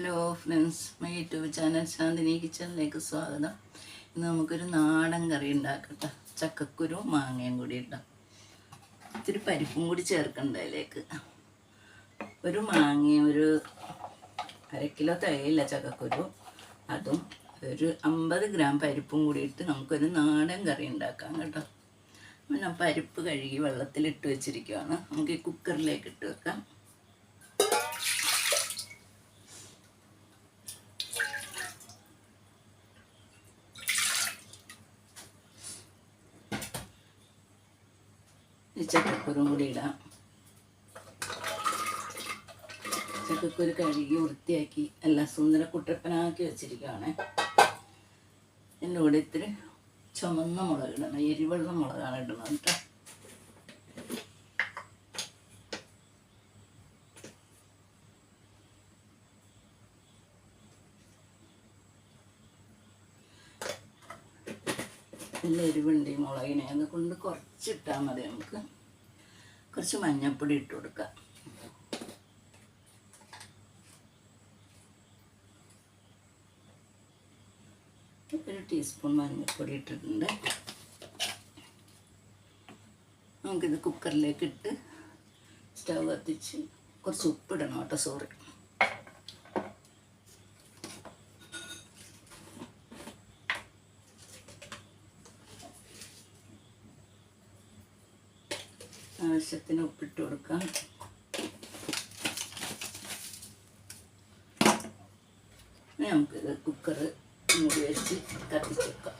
Hello friends, my YouTube channel Shantini കിച്ചണിലേക്ക് സ്വാഗതം. ഇന്ന് നമുക്കൊരു നാടൻ കറി ഉണ്ടാക്കട്ടെ. ചക്കക്കുരു മാങ്ങയും കൂടി ഇടാം. ഇത്തിരി പരിപ്പും കൂടി ചേർക്കണ്ട അതിലേക്ക്. ഒരു മാങ്ങയും ഒരു 1/2 കിലോ തികയില്ല ചക്കക്കുരു, അതും ഒരു 50 ഗ്രാം പരിപ്പും കൂടി ഇട്ട് നമുക്കൊരു നാടൻ കറി ഉണ്ടാക്കാം കേട്ടോ. ഞാൻ പരിപ്പ് കഴുകി വെള്ളത്തിലിട്ട് വെച്ചിരിക്കുകയാണ്. നമുക്ക് ഈ കുക്കറിലേക്ക് ഇട്ട് വെക്കാം. ചക്കക്കുരും കൂടി ഇടാം. ചക്കക്കുരു കഴുകി വൃത്തിയാക്കി എല്ലാം സുന്ദര കുട്ടപ്പനാക്കി വെച്ചിരിക്കുകയാണ്. എൻ്റെ കൂടെ ഇത്തിരി ചുമന്ന മുളക് ഇടണം, എരിവെള്ള മുളകാണ് ഇടണം കേട്ടോ. നല്ല എരിവുണ്ട് ഈ മുളകിനെ, അതുകൊണ്ട് കുറച്ചിട്ടാൽ മതി. നമുക്ക് കുറച്ച് മഞ്ഞൾപ്പൊടി ഇട്ട് കൊടുക്കാം. ഒരു ടീസ്പൂൺ മഞ്ഞൾപ്പൊടി ഇട്ടിട്ടുണ്ട്. നമുക്കിത് കുക്കറിലേക്ക് ഇട്ട് സ്റ്റവ് കത്തിച്ച് കുറച്ച് ഉപ്പിടണം കേട്ടോ. സോറി, ആവശ്യത്തിന് ഉപ്പിട്ട് കൊടുക്കാം. നമുക്കിത് കുക്കർ മൂടി വെച്ച് കത്തിച്ച് വെക്കാം.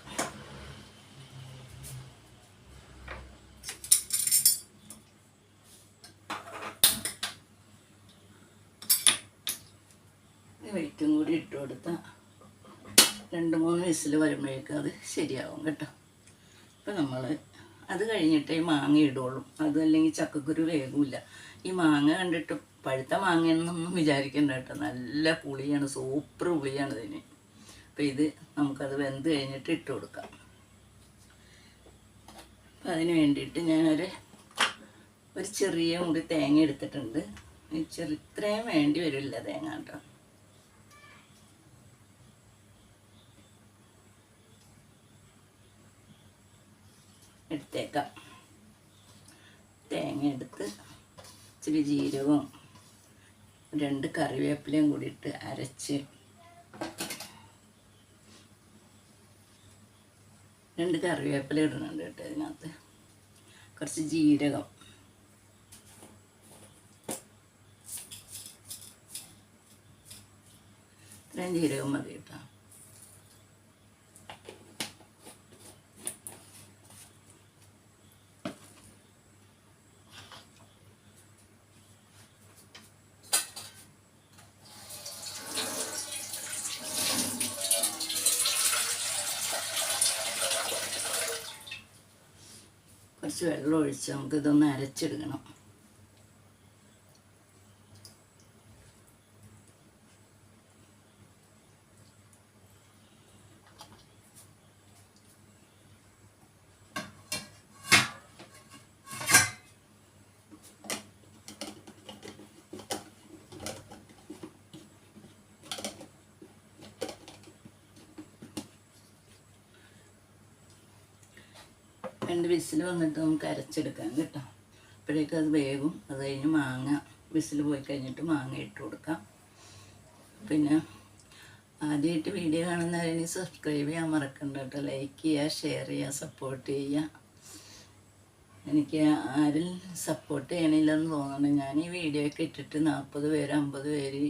വെയിറ്റും കൂടി ഇട്ട് കൊടുത്താൽ 2-3 വിസിൽ വരുമ്പോഴേക്കും അത് ശരിയാവും കേട്ടോ. ഇപ്പം നമ്മൾ അത് കഴിഞ്ഞിട്ടേ മാങ്ങ ഇടുള്ളൂ. അതല്ലെങ്കിൽ ചക്കക്കുരു വേഗമില്ല. ഈ മാങ്ങ കണ്ടിട്ട് പഴുത്ത മാങ്ങയെന്നൊന്നും വിചാരിക്കണ്ട കേട്ടോ. നല്ല പുളിയാണ്, സൂപ്പർ പുളിയാണ് ഇതിന്. അപ്പം ഇത് നമുക്കത് വെന്ത് കഴിഞ്ഞിട്ട് ഇട്ട് കൊടുക്കാം. അപ്പം അതിന് വേണ്ടിയിട്ട് ഞാനൊരു ചെറിയ മുറി തേങ്ങ എടുത്തിട്ടുണ്ട്. ഇത്രയും വേണ്ടി വരില്ല തേങ്ങ കേട്ടോ. എടുത്തേക്കാം. തേങ്ങ എടുത്ത് ഇച്ചിരി ജീരകവും 2 കറിവേപ്പിലയും കൂടി ഇട്ട് അരച്ച് 2 കറിവേപ്പില ഇടുന്നുണ്ട് കേട്ടോ. ഇതിനകത്ത് കുറച്ച് ജീരകം, ഇത്രയും ജീരകം മതി കേട്ടോ. കുറച്ച് വെള്ളം ഒഴിച്ച് നമുക്കിതൊന്ന് അരച്ചെടുക്കണം. രണ്ട് വിസിൽ വന്നിട്ട് നമുക്ക് അരച്ചെടുക്കാം കേട്ടോ. അപ്പോഴേക്കും അത് വേകും. അത് കഴിഞ്ഞ് മാങ്ങ വിസിൽ പോയി കഴിഞ്ഞിട്ട് മാങ്ങ ഇട്ട് കൊടുക്കാം. പിന്നെ ആദ്യമായിട്ട് വീഡിയോ കാണുന്നവരെ സബ്സ്ക്രൈബ് ചെയ്യാൻ മറക്കണ്ട കേട്ടോ. ലൈക്ക് ചെയ്യുക, ഷെയർ ചെയ്യുക, സപ്പോർട്ട് ചെയ്യുക. എനിക്ക് ആരും സപ്പോർട്ട് ചെയ്യണില്ലെന്ന് തോന്നണം. ഞാൻ ഈ വീഡിയോ ഒക്കെ ഇട്ടിട്ട് 40 പേര്, 50 പേര്,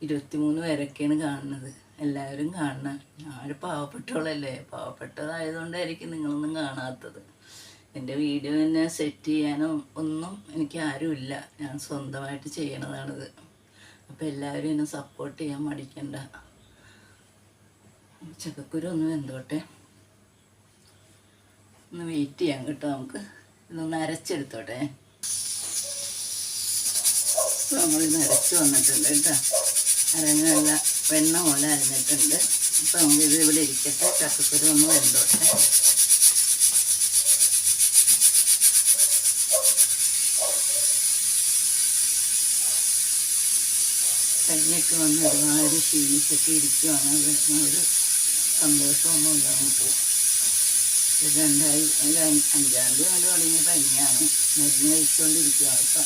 23 പേരൊക്കെയാണ് കാണുന്നത്. എല്ലാവരും കാണണം. ഞാൻ പാവപ്പെട്ടവളല്ലേ, പാവപ്പെട്ടതായതുകൊണ്ടായിരിക്കും നിങ്ങളൊന്നും കാണാത്തത്. എൻ്റെ വീഡിയോ തന്നെ സെറ്റ് ചെയ്യാനോ ഒന്നും എനിക്ക് ആരുമില്ല. ഞാൻ സ്വന്തമായിട്ട് ചെയ്യണതാണിത്. അപ്പോൾ എല്ലാവരും എന്നെ സപ്പോർട്ട് ചെയ്യാൻ മടിക്കണ്ട. ചക്കക്കുരു ഒന്ന് വെന്തോട്ടെ, ഒന്ന് വെയിറ്റ് ചെയ്യാം കേട്ടോ. നമുക്ക് ഇതൊന്ന് അരച്ചെടുത്തോട്ടെ. ഇപ്പോൾ നമ്മളിത് അരച്ച് വന്നിട്ടുണ്ട് കേട്ടോ. അരഞ്ഞ നല്ല വെണ്ണ പോലെ അരഞ്ഞിട്ടുണ്ട്. അപ്പോൾ നമുക്കിത് ഇവിടെ ഇരിക്കട്ടെ. ചക്കക്കുരു ഒന്ന് വെന്തോട്ടെ. കഞ്ഞിയൊക്കെ വന്ന് ഒരുപാട് ക്ഷീണിച്ചൊക്കെ ഇരിക്കുവാണ്. അത് ഒരു സന്തോഷമൊന്നുമില്ല നമുക്ക്. 5-ാം തീയതി കൊണ്ട് തുടങ്ങിയ പനിയാണ്. മരുന്ന് കഴിച്ചുകൊണ്ടിരിക്കുകയാണ്. ഇപ്പം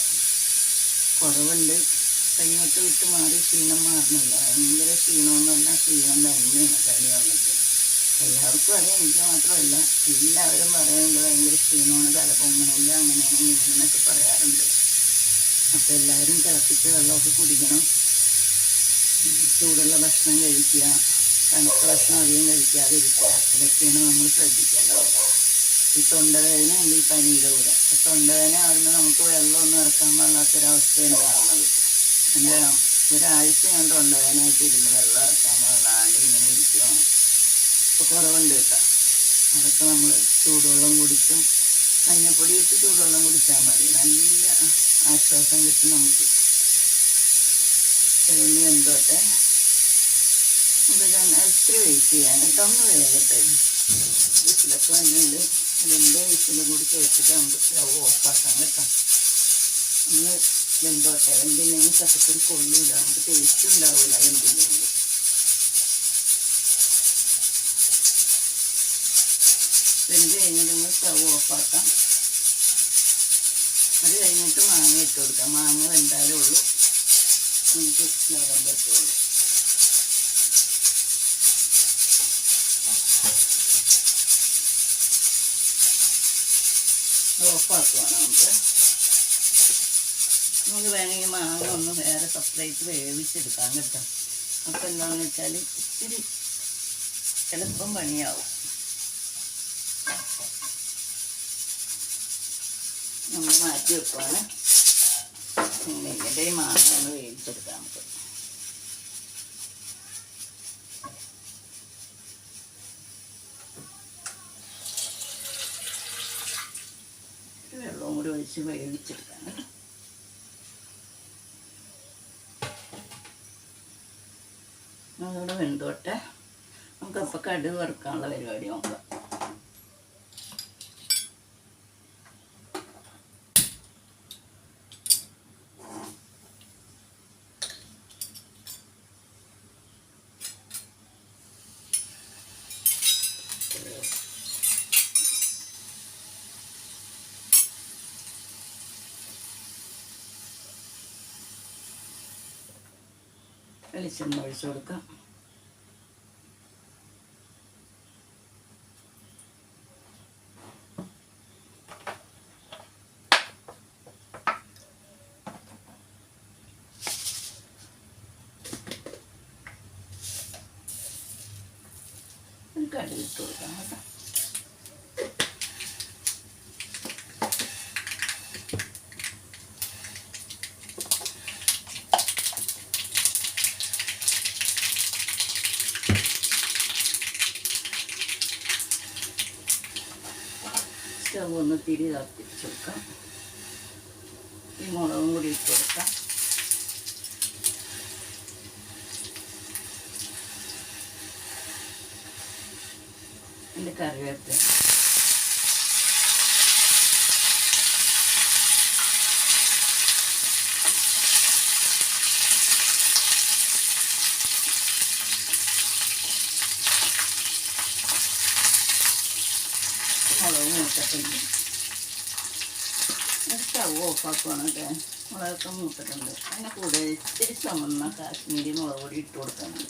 കുറവുണ്ട്. പനിയൊക്കെ വിട്ട് മാറി, ക്ഷീണം മാറുന്നില്ല. ഭയങ്കര ക്ഷീണമെന്നല്ല, ക്ഷീണം തന്നെയാണ് പനി വന്നിട്ട്. എല്ലാവർക്കും അറിയാം, എനിക്ക് മാത്രമല്ല. എല്ലാവരും പറയുന്നുണ്ട് ഭയങ്കര ക്ഷീണമാണ്, തലപ്പൊങ്ങണില്ല, അങ്ങനെയാണ് ഇങ്ങനെയെന്നൊക്കെ പറയാറുണ്ട്. അപ്പോൾ എല്ലാവരും തിളപ്പിച്ച വെള്ളമൊക്കെ കുടിക്കണം, ചൂടുള്ള ഭക്ഷണം കഴിക്കുക, തണുത്ത ഭക്ഷണം അധികം കഴിക്കാതിരിക്കുക. ഇതൊക്കെയാണ് നമ്മൾ ശ്രദ്ധിക്കേണ്ടത്. ഈ തൊണ്ടവേദന ഉണ്ട് ഈ പനിയുടെ കൂടെ. തൊണ്ടവേദന ആകുമ്പോൾ നമുക്ക് വെള്ളമൊന്നും ഇറക്കാൻ പാടാത്തൊരവസ്ഥയാണ് കാണുന്നത്. എൻ്റെ ഒരാഴ്ച ഞാൻ തൊണ്ടവേദനയായിട്ട് ഇരുന്ന് വെള്ളം ഇറക്കാൻ പാടാണ്ട് ഇങ്ങനെ ഇരിക്കുകയാണ്. ഇപ്പോൾ കുറവുണ്ട് കേട്ടോ. അതൊക്കെ നമ്മൾ ചൂടുവെള്ളം കുടിച്ചും മഞ്ഞപ്പൊടി ഇട്ട് ചൂടുവെള്ളം കുടിച്ചാൽ മതി. നല്ല ആശ്വാസം കിട്ടും നമുക്ക്. ഇനി എന്തോട്ടെ നമുക്ക് ഇത്തിരി വെയിറ്റ് ചെയ്യാൻ കേട്ടോ. ഒന്ന് വേഗട്ടെ. വിസിലൊക്കെ വന്നിട്ടുണ്ട്. 2 വിസിലും കൂടി കേട്ടിട്ട് നമുക്ക് സ്റ്റവ് ഓഫാക്കാം കേട്ടോ. ഒന്ന് വെന്തോട്ടെ. വെന്തില്ലെങ്കിൽ ചക്കത്തിൽ കൊള്ളൂല, നമുക്ക് ടേസ്റ്റ് ഉണ്ടാവില്ല വെന്തില്ലെങ്കിൽ. വെന്ത് കഴിഞ്ഞാൽ നമ്മൾ സ്റ്റവ് ഓഫാക്കാം. അത് കഴിഞ്ഞിട്ട് മാങ്ങ ഇട്ട് കൊടുക്കാം. മാങ്ങ വെന്താലേ ഉള്ളൂ നമുക്ക് ഇതാകാൻ പറ്റുള്ളൂ. ഓഫാക്കുവാണ് നമുക്ക് വേണമെങ്കിൽ മാങ്ങ ഒന്ന് വേറെ സെപ്പറേറ്റ് വേവിച്ചെടുക്കാം കേട്ടോ. അപ്പം എന്താണെന്ന് വെച്ചാൽ ഇത്തിരി എളുപ്പം പണിയാവും. നമ്മൾ മാറ്റി വെക്കുവാണ്. ഇങ്ങനെ മാങ്ങ ഒന്ന് വേവിച്ചെടുക്കാം നമുക്ക്. വെള്ളവും കൂടി ഒഴിച്ച് വേവിച്ചെടുക്കാം. അതോടെ വെന്തോട്ടെ. നമുക്കപ്പോൾ കടുക് വറുക്കാനുള്ള പരിപാടി നോക്കാം. വെളിച്ചെണ്ണ ഒഴിച്ചു കൊടുക്കാം. കടുക് ഇട്ട് കൊടുക്കാം കേട്ടോ. സ്റ്റവ് ഒന്ന് തിരി തപ്പിച്ച് കൊടുക്കാം. ഈ മുളകും കൂടി ഇട്ട് കൊടുക്കാം. എൻ്റെ കറിവേപ്പില, മുളക് മൂത്തിട്ടുണ്ട്. സ്റ്റവ് ഓഫാക്കുവാണ് കേട്ടോ. മുളകൊക്കെ മൂത്തിട്ടുണ്ട്. അതിൻ്റെ കൂടെ ഇത്തിരി ചുമന്ന കാശ്മീരി മുളക് പൊടി ഇട്ട് കൊടുക്കണം.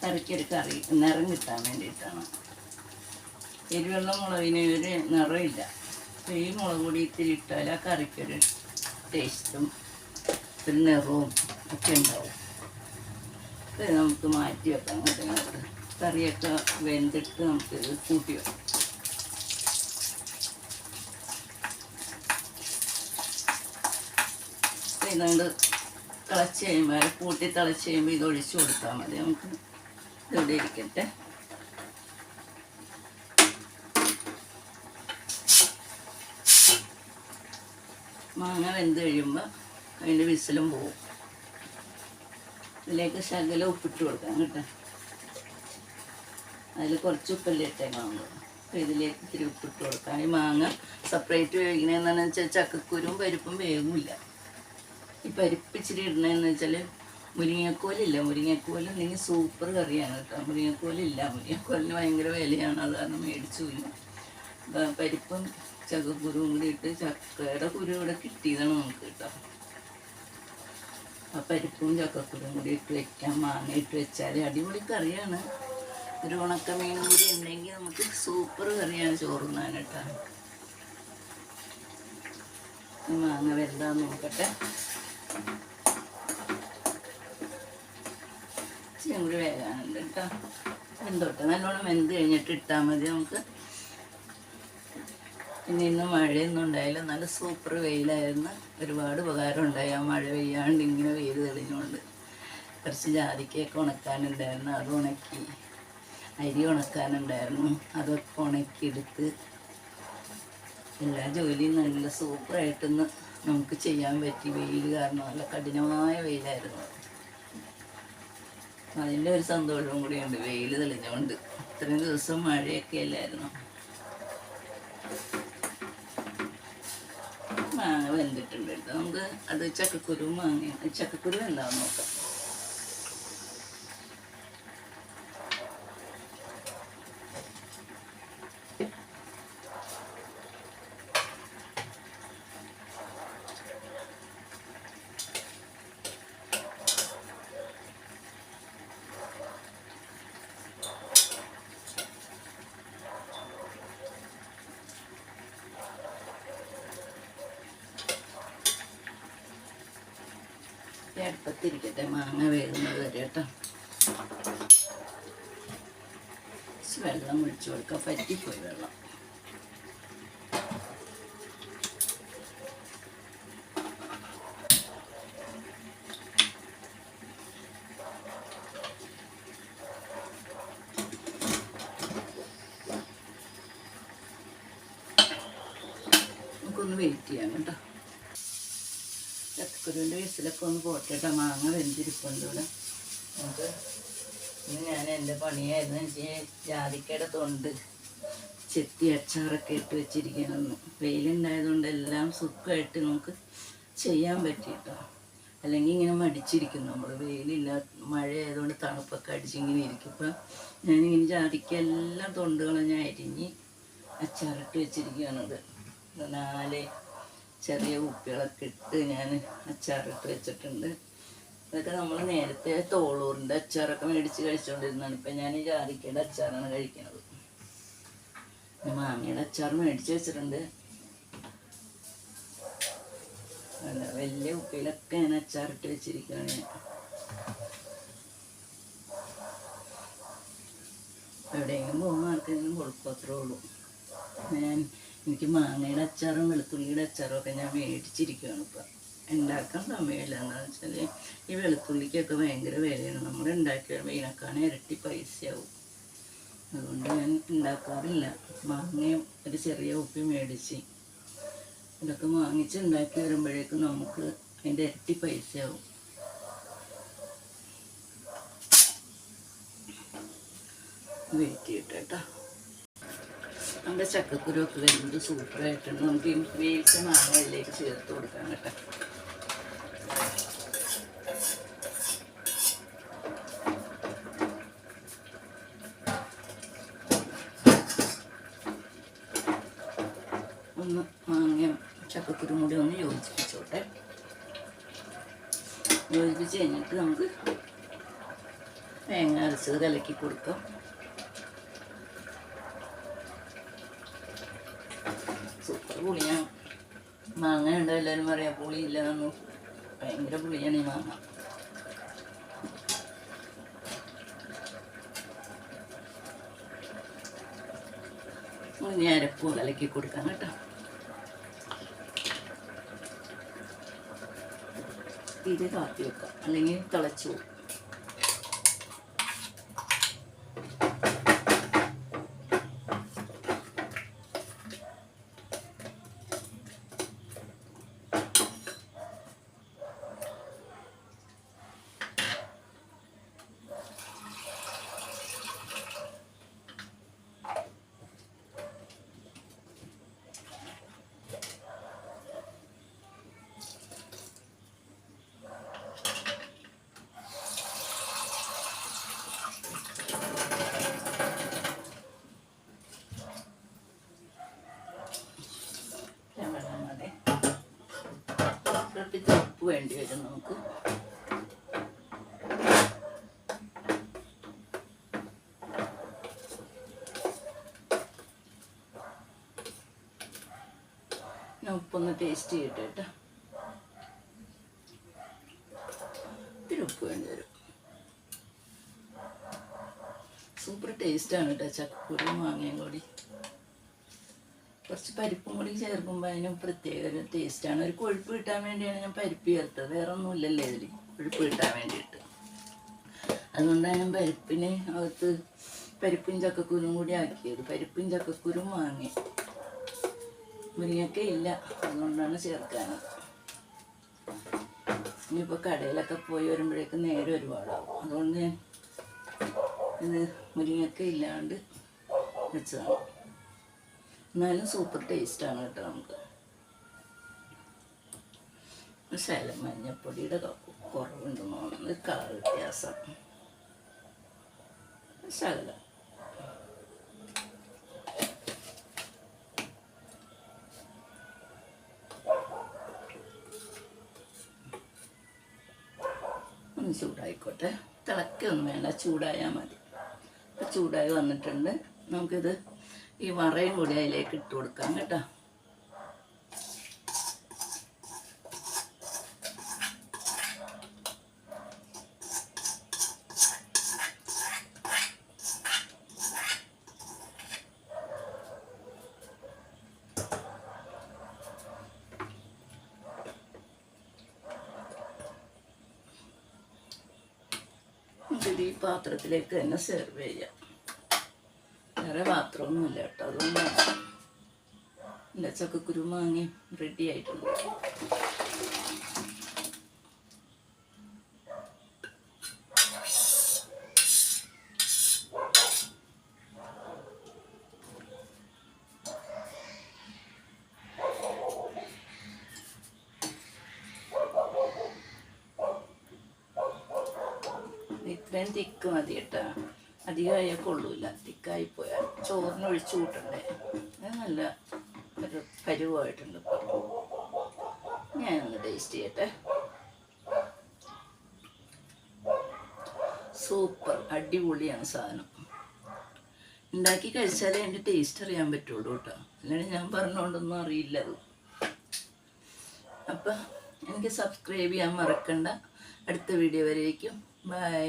കറിക്കൊരു കറി നിറം കിട്ടാൻ വേണ്ടിയിട്ടാണ്. എരിവെള്ള മുളകിന് ഒരു നിറമില്ല. അപ്പോൾ ഈ മുളക് പൊടി ഇത്തിരി ഇട്ടാൽ ആ കറിക്കൊരു ടേസ്റ്റും ഒരു നിറവും ഒക്കെ ഉണ്ടാവും. ഇത് നമുക്ക് മാറ്റി വെക്കാം കേട്ടോ. കറിയൊക്കെ വെന്തിട്ട് നമുക്കിത് കൂട്ടി വെക്കാം. ഇതുകൊണ്ട് തിളച്ച് കഴിയുമ്പോൾ കൂട്ടി തിളച്ച് കഴിയുമ്പോൾ ഇത് ഒഴിച്ച് കൊടുത്താൽ മതി. നമുക്ക് ഇതോടെ ഇരിക്കട്ടെ. മാങ്ങ വെന്ത് കഴിയുമ്പോൾ അതിൻ്റെ വിസിലും പോവും. ഇതിലേക്ക് ശകലം ഉപ്പിട്ട് കൊടുക്കാം കേട്ടോ. അതിൽ കുറച്ച് ഉപ്പല്ലേ ഇട്ടേക്കാണല്ലോ. അപ്പോൾ ഇതിലേക്ക് ഇത്തിരി ഉപ്പിട്ട് കൊടുക്കാം. ഈ മാങ്ങ സെപ്പറേറ്റ് വേവിക്കണമെന്ന് വെച്ചാൽ ചക്കക്കുരും പരിപ്പും വേവില്ല. ഈ പരിപ്പ് ഇച്ചിരി ഇടണമെന്ന് വെച്ചാൽ മുരിങ്ങക്കോലില്ല, മുരിങ്ങക്കോലുണ്ടെങ്കിൽ സൂപ്പർ കറിയാണ് കേട്ടോ. മുരിങ്ങക്കോലില്ല, മുരിങ്ങക്കോലിന് ഭയങ്കര വിലയാണ്, അത് കാരണം മേടിച്ചില്ല. പരിപ്പും ചക്കക്കുരുവും കൂടി ഇട്ട്, ചക്കയുടെ കുരു ഇവിടെ കിട്ടിയതാണ് നമുക്ക് കേട്ടോ. ആ പരിപ്പും ചക്കക്കുരുവും കൂടി ഇട്ട് വെക്കാം, മാങ്ങ ഇട്ട് വെച്ചാൽ അടിപൊളി കറിയാണ്. ഒരു ഉണക്കമീനും കൂടി ഉണ്ടെങ്കിൽ നമുക്ക് സൂപ്പർ കറിയാണ് ചോറുന്നാൻ കേട്ടോ. മാങ്ങ വെന്താന്ന് നോക്കട്ടെ. ഇച്ചിരി കൂടി വേകാനുണ്ട് കേട്ടോ. വെന്തോട്ടെ, നല്ലോണം വെന്ത് കഴിഞ്ഞിട്ട് ഇട്ടാൽ മതി നമുക്ക്. പിന്നെ ഇന്ന് മഴയൊന്നും ഉണ്ടായില്ല, നല്ല സൂപ്പർ വെയിലായിരുന്നു. ഒരുപാട് ഉപകാരം ഉണ്ടായി ആ മഴ പെയ്യാണ്ട് ഇങ്ങനെ വെയിൽ തെളിഞ്ഞുകൊണ്ട്. കുറച്ച് ജാതിക്കയൊക്കെ ഉണക്കാനുണ്ടായിരുന്നു, അത് ഉണക്കി. അരി ഉണക്കാനുണ്ടായിരുന്നു, അതൊക്കെ ഉണക്കിയെടുത്ത് എല്ലാ ജോലിയും നല്ല സൂപ്പറായിട്ടൊന്ന് നമുക്ക് ചെയ്യാൻ പറ്റി. വെയിൽ കാരണം നല്ല കഠിനമായ വെയിലായിരുന്നു. അതിൻ്റെ ഒരു സന്തോഷവും കൂടിയുണ്ട്, വെയിൽ തെളിഞ്ഞുകൊണ്ട്. ഇത്രയും ദിവസം മഴയൊക്കെ അല്ലായിരുന്നു. മാങ്ങ വെന്തിട്ടുണ്ട് കേട്ടോ. നമുക്ക് അത് ചക്കക്കുരു മാങ്ങ, ചക്കക്കുരു എന്താണെന്ന് നോക്കാം. അടുപ്പത്തിരിക്കട്ടെ, മാങ്ങ വേകുന്നത് വരെ കേട്ടോ. വെള്ളം ഒഴിച്ചു കൊടുക്കാം, പറ്റിപ്പോയി വെള്ളം. നമുക്കൊന്ന് വെയിറ്റ് ചെയ്യാം കേട്ടോ. ചക്കക്കുരുവിൻ്റെ വിസിലൊക്കെ ഒന്ന് പോട്ടെ. മാങ്ങ വെന്തിരിപ്പുണ്ട് ഇവിടെ. നമുക്ക് ഇന്ന് ഞാൻ എൻ്റെ പണിയായിരുന്നു. എനിക്ക് ജാതിക്കയുടെ തൊണ്ട് ചെത്തി അച്ചാറൊക്കെ ഇട്ട് വെച്ചിരിക്കണമെന്ന്. വെയിലുണ്ടായതുകൊണ്ട് എല്ലാം സുഖമായിട്ട് നമുക്ക് ചെയ്യാൻ പറ്റിയിട്ടോ. അല്ലെങ്കിൽ ഇങ്ങനെ മടിച്ചിരിക്കും നമ്മൾ. വെയിലില്ല, മഴ ആയതുകൊണ്ട് തണുപ്പൊക്കെ അടിച്ചിങ്ങനെ ഇരിക്കും. ഇപ്പം ഞാനിങ്ങനെ ജാതിക്ക എല്ലാം തൊണ്ടുകളും ഞാൻ അരിഞ്ഞ് അച്ചാറിട്ട് വെച്ചിരിക്കുകയാണത്. 4 ചെറിയ കുപ്പികളൊക്കെ ഇട്ട് ഞാൻ അച്ചാറിട്ട് വെച്ചിട്ടുണ്ട്. ഇതൊക്കെ നമ്മൾ നേരത്തെ തോളൂറിൻ്റെ അച്ചാറൊക്കെ മേടിച്ച് കഴിച്ചുകൊണ്ടിരുന്നതാണ്. ഇപ്പം ഞാൻ ഈ ജാതിക്കയുടെ അച്ചാറാണ് കഴിക്കുന്നത്. മാങ്ങയുടെ അച്ചാർ മേടിച്ച് വെച്ചിട്ടുണ്ട്. അല്ല, വലിയ കുപ്പിയിലൊക്കെ ഞാൻ അച്ചാറിട്ട് വെച്ചിരിക്കുകയാണ്. എവിടെയെങ്കിലും പോകുമ്പോൾ ആർക്കെങ്കിലും കൊടുക്കും, അത്രേ ഉള്ളൂ. എനിക്ക് മാങ്ങയുടെ അച്ചാറും വെളുത്തുള്ളിയുടെ അച്ചാറും ഒക്കെ ഞാൻ മേടിച്ചിരിക്കുകയാണ്. ഇപ്പം ഉണ്ടാക്കാൻ സമയമില്ല. എന്താണെന്ന് വെച്ചാൽ ഈ വെളുത്തുള്ളിക്കൊക്കെ ഭയങ്കര വിലയാണ്. നമ്മൾ ഉണ്ടാക്കി വരുമ്പോൾ ഇതിനേക്കാണ് ഇരട്ടി പൈസയാവും. അതുകൊണ്ട് ഞാൻ ഉണ്ടാക്കാറില്ല. മാങ്ങയും ഒരു ചെറിയ കുപ്പി മേടിച്ച് ഇതൊക്കെ വാങ്ങിച്ച് ഉണ്ടാക്കി വരുമ്പോഴേക്കും നമുക്ക് അതിൻ്റെ ഇരട്ടി പൈസയാവും. വെയിറ്റ് ചെയ്യട്ടെ കേട്ടോ. നമ്മുടെ ചക്കക്കുരുവൊക്കെ വരുന്നത് സൂപ്പറായിട്ടുണ്ട്. നമുക്ക് ഈ വേവിച്ച മാങ്ങ അതിലേക്ക് ചേർത്ത് കൊടുക്കാം കേട്ടോ. ഒന്ന് മാങ്ങയും ചക്കക്കുരും കൂടി ഒന്ന് യോജിപ്പിച്ചോട്ടെ. യോജിപ്പിച്ച് കഴിഞ്ഞിട്ട് നമുക്ക് തേങ്ങ അരച്ചത് കലക്കി കൊടുക്കാം. സൂപ്പർ പുളിയാണ്. മാങ്ങ ഉണ്ടോ എല്ലാവരും പറയാം പുളിയില്ല എന്ന്. ഭയങ്കര പുളിയാണ് ഈ മാങ്ങ. ഇനി അരപ്പൂ കലക്കി കൊടുക്കാം കേട്ടോ. ഇത് കാത്തി വെക്കാം, അല്ലെങ്കിൽ തിളച്ചു പോകും. വേണ്ടി വരും നമുക്ക്. ഉപ്പൊന്ന് ടേസ്റ്റ് ചെയ്തിട്ട് കേട്ടോ. ഇത്തിരി ഉപ്പ് വേണ്ടി വരും. സൂപ്പർ ടേസ്റ്റാണ് കേട്ടോ ചക്കക്കുരു മാങ്ങയും കൂടി. കുറച്ച് പരിപ്പും കൂടി ചേർക്കുമ്പോൾ അതിന് പ്രത്യേക ഒരു ടേസ്റ്റാണ്. ഒരു കൊഴുപ്പ് കിട്ടാൻ വേണ്ടിയാണ് ഞാൻ പരിപ്പ് ചേർത്തത്, വേറെ ഒന്നുമില്ലല്ലോ ഇതിൽ കൊഴുപ്പ് കിട്ടാൻ വേണ്ടിയിട്ട്. അതുകൊണ്ടാണ് ഞാൻ പരിപ്പിന് അകത്ത് പരിപ്പും ചക്കക്കുരും കൂടി ആക്കിയത്. പരിപ്പും ചക്കക്കുരും വാങ്ങി, മുരിങ്ങക്ക ഇല്ല, അതുകൊണ്ടാണ് ചേർക്കാനത്. ഇനിയിപ്പോൾ കടയിലൊക്കെ പോയി വരുമ്പോഴേക്കും നേരെ ഒരുപാടാവും. അതുകൊണ്ട് ഞാൻ ഇത് മുരിങ്ങക്ക ഇല്ലാണ്ട് വെച്ചതാണ്. എന്നാലും സൂപ്പർ ടേസ്റ്റാണ് കേട്ടോ. നമുക്ക് ശകലം മഞ്ഞപ്പൊടിയുടെ കുറവുണ്ടെന്ന് തോന്നുന്നത്, കളർ വ്യത്യാസം ശകലം. ഒന്ന് ചൂടായിക്കോട്ടെ, തിളക്കൊന്നും വേണ്ട, ചൂടായാൽ മതി. ഇപ്പം ചൂടായി വന്നിട്ടുണ്ട്. നമുക്കിത് ഈ വറയും കൂടി അതിലേക്ക് ഇട്ട് കൊടുക്കാം കേട്ടോ. നമുക്കിത് ഈ പാത്രത്തിലേക്ക് തന്നെ സെർവ് ചെയ്യാം. വേറെ പാത്രമൊന്നുമില്ല കേട്ടോ. അതുകൊണ്ടാണ് എൻ്റെ ചക്കക്കുരു മാങ്ങി റെഡി ആയിട്ടുണ്ട്. ഇത്രയും തിക്ക് മതി കേട്ടോ, അധികമായാൽ കൊള്ളൂല. തിക്കായിപ്പോയാൽ ചോറിന് ഒഴിച്ചു കൂട്ടണ്ടേ. അത് നല്ല ഒരു പരുവായിട്ടുണ്ട്. ഇപ്പം ഞാനൊന്ന് ടേസ്റ്റ് ചെയ്യട്ടെ. സൂപ്പർ അടിപൊളിയാണ് സാധനം. ഉണ്ടാക്കി കഴിച്ചാലേ എൻ്റെ ടേസ്റ്റ് അറിയാൻ പറ്റുള്ളൂ കേട്ടോ, അല്ലാണ്ട് ഞാൻ പറഞ്ഞുകൊണ്ടൊന്നും അറിയില്ല അത്. അപ്പം എനിക്ക് സബ്സ്ക്രൈബ് ചെയ്യാൻ മറക്കണ്ട. അടുത്ത വീഡിയോ വരേക്കും ബൈ.